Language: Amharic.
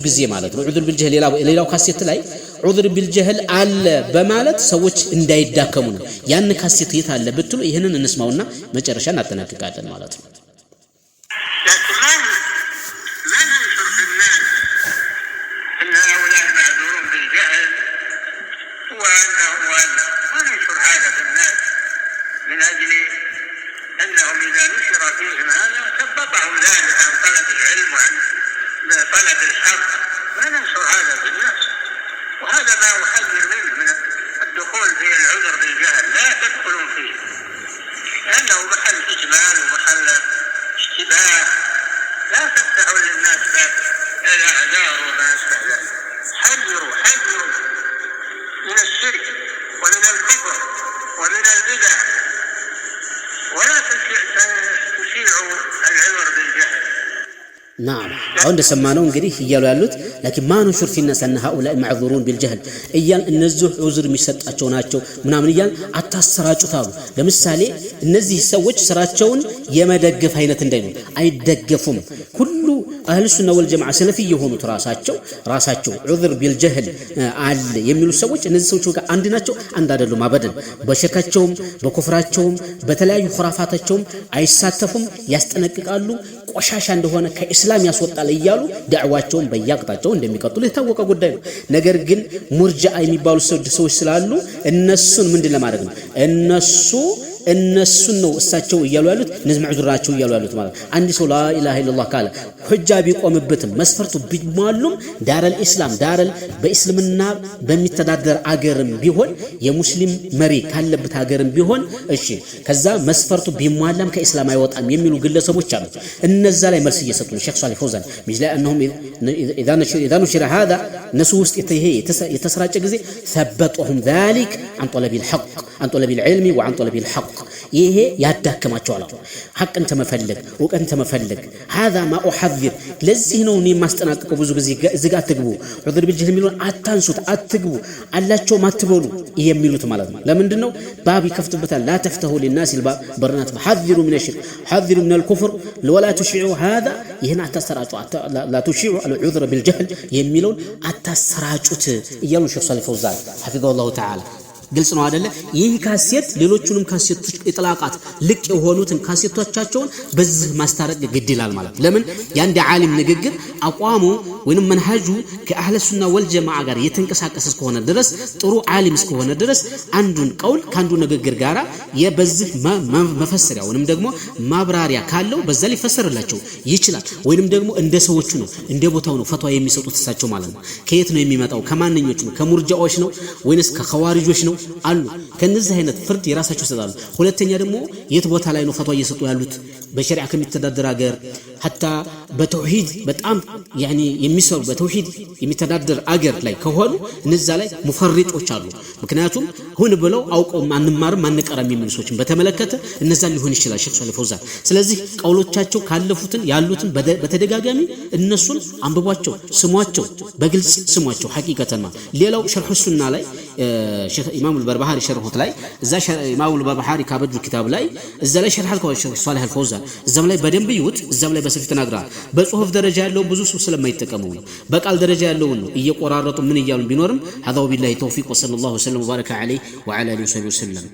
ጊዜ ማለት ነው ዑذር ቢልጀህል ሌላው ካሴት ላይ ዑذር ቢልጀህል አለ በማለት ሰዎች እንዳይዳከሙ ነው ያን ካሴት የት አለ ብትሉ ይሄንን እንስማውና መጨረሻ እናጠናቅቃለን ማለት ነው طلب الحق ما ننشر هذا في الناس وهذا ما أحذر منه من الدخول في العذر بالجهل لا تدخلون فيه لأنه محل إجمال ومحل اشتباه لا تفتحوا للناس باب الأعذار وما أشبه ذلك حذروا من الشرك ومن الكفر ومن البدع ولا تشيعوا العذر بالجهل نعم عند سمانو እንግዲህ ይያሉ ያሉት لكن ما نشر في الناس ان هؤلاء معذورون بالجهل እያል እነዚህ ዑዝር የሚሰጣቸው ናቸው ምናምን እያል አታሰራጩታሉ ለምሳሌ እነዚህ ሰዎች ስራቸውን የመደገፍ አይነት እንዳይሆን አይደገፉም ሁሉ አህሉ ሱና ወልጀማዓ ሰለፊ የሆኑት ራሳቸው ዑዝር ቢልጀህል አለ የሚሉ ሰዎች እነዚህ ሰዎች ጋር አንድ ናቸው አንድ አይደሉም አበደን በሸካቸውም በኩፍራቸውም በተለያዩ ኹራፋታቸውም አይሳተፉም ያስጠነቅቃሉ ቆሻሻ እንደሆነ ከእስላም ያስወጣል ይያሉ ዳዕዋቸውን በያቅጣጫው እንደሚቀጥሉ የታወቀ ጉዳይ ነው ነገር ግን ሙርጂዓ የሚባሉ ሰዎች ስላሉ እነሱን ምንድን ለማድረግ ነው እነሱን ነው እሳቸው ይያሉ ያሉት እነዚህ ማዕዙራቸው ይያሉ ያሉት ማለት አንድ ሰው ላ ኢላሃ ኢላላህ ካለ ሁጃ ቢቆምበትም መስፈርቱ ቢሟሉም ዳረል ኢስላም ዳረል በእስልምና በሚተዳደር አገርም ቢሆን የሙስሊም መሪ ካለበት አገርም ቢሆን እሺ ከዛ መስፈርቱ ቢሟላም ከእስላም አይወጣም የሚሉ ግለሰቦች አሉ እነዛ ላይ መልስ እየሰጡ ነው ሼክ ሷሊህ ፈውዛን ሚጅላ انهم اذا نشر هذا نسوست የተሰራጨ ጊዜ ثبتهم ذلك عن طلب الحق عن طلب العلم وعن طلب الحق ይሄ ያዳከማቸዋል ሐቅን ተመፈለግ ወቀን ተመፈለግ هذا ما احذر ለዚህ ነው እኔ ማስጠናቀቀው ብዙ ጊዜ ዝጋ አትግቡ ዑذር ቢልጀህል የሚሉን አታንሱት አትግቡ አላቸው ማትበሉ የሚሉት ማለት ነው ለምንድን ነው ባብ ይከፍቱበታል لا تفتحوا للناس الباب برنات حذروا من الشرك حذروا من الكفر ولا تشيعوا هذا ይሄን አታሰራጩ لا تشيعوا العذر بالجهل የሚሉን አታሰራጩት እያሉ ሼክ ሷሊህ ፈውዛን حفظه الله تعالى ግልጽ ነው አይደለ ይህ ካሴት ሌሎቹንም ካሴቶች ኢጥላቃት ልቅ የሆኑትን ካሴቶቻቸውን በዚህ ማስታረቅ ግድ ይላል ማለት ለምን ያንደ ዓሊም ንግግር አቋሙ ወይንም መንሃጁ ከአህለ ሱና ወልጀማዓ ጋር የተንቀሳቀሰ እስከሆነ ድረስ ጥሩ ዓሊም እስከሆነ ድረስ አንዱን ቀውል ካንዱ ንግግር ጋራ የበዚህ መፈሰሪያ ወይንም ደግሞ ማብራሪያ ካለው በዛ ሊፈሰርላቸው ይችላል ወይንም ደግሞ እንደ ሰዎቹ ነው እንደ ቦታው ነው ፈትዋ የሚሰጡት እሳቸው ማለት ነው ከየት ነው የሚመጣው ከማንኞቹ ነው ከሙርጂዓዎች ነው ወይንስ ከኸዋሪጆች ነው አሉ ከነዚህ አይነት ፍርድ የራሳቸው ይሰጣሉ ሁለተኛ ደግሞ የት ቦታ ላይ ነው ፈትዋ እየሰጡ ያሉት በሸሪዓ ከሚተዳደር አገር hatta በተውሂድ በጣም ያኒ የሚሰሩ በተውሂድ የሚተዳደር አገር ላይ ከሆኑ እነዛ ላይ ሙፈሪጦች አሉ ምክንያቱም ሆነ ብለው አውቀው ማንማርም ማንቀራም የሚሉ ሰዎችን በተመለከተ እነዛ ሊሆን ይችላል ሼክ ሷሊህ ፈውዛን ስለዚህ ቀውሎቻቸው ካለፉትን ያሉትን በተደጋጋሚ እነሱን አንብቧቸው ስሟቸው በግልጽ ስሟቸው ሐቂቀተማ ሌላው ሸርህ ሱና ላይ ሼክ ኢማም አልበርባሃሪ ሸርሁት ላይ እዛ ኢማም አልበርባሃሪ ካበጁ ኪታብ ላይ እዛ ላይ ሸርህ ሼክ ሷሊህ ፈውዛን እዛም ላይ በደንብ ይውት እዛም ላይ በሰፊ ተናግሯል በጽሁፍ ደረጃ ያለው ብዙ ሰው ስለማይተቀመው ነው በቃል ደረጃ ያለው ነው እየቆራረጡ ምን ይያሉ ቢኖርም هذا وبالله توفيق وصلى الله وسلم وبارك عليه وعلى اله وصحبه وسلم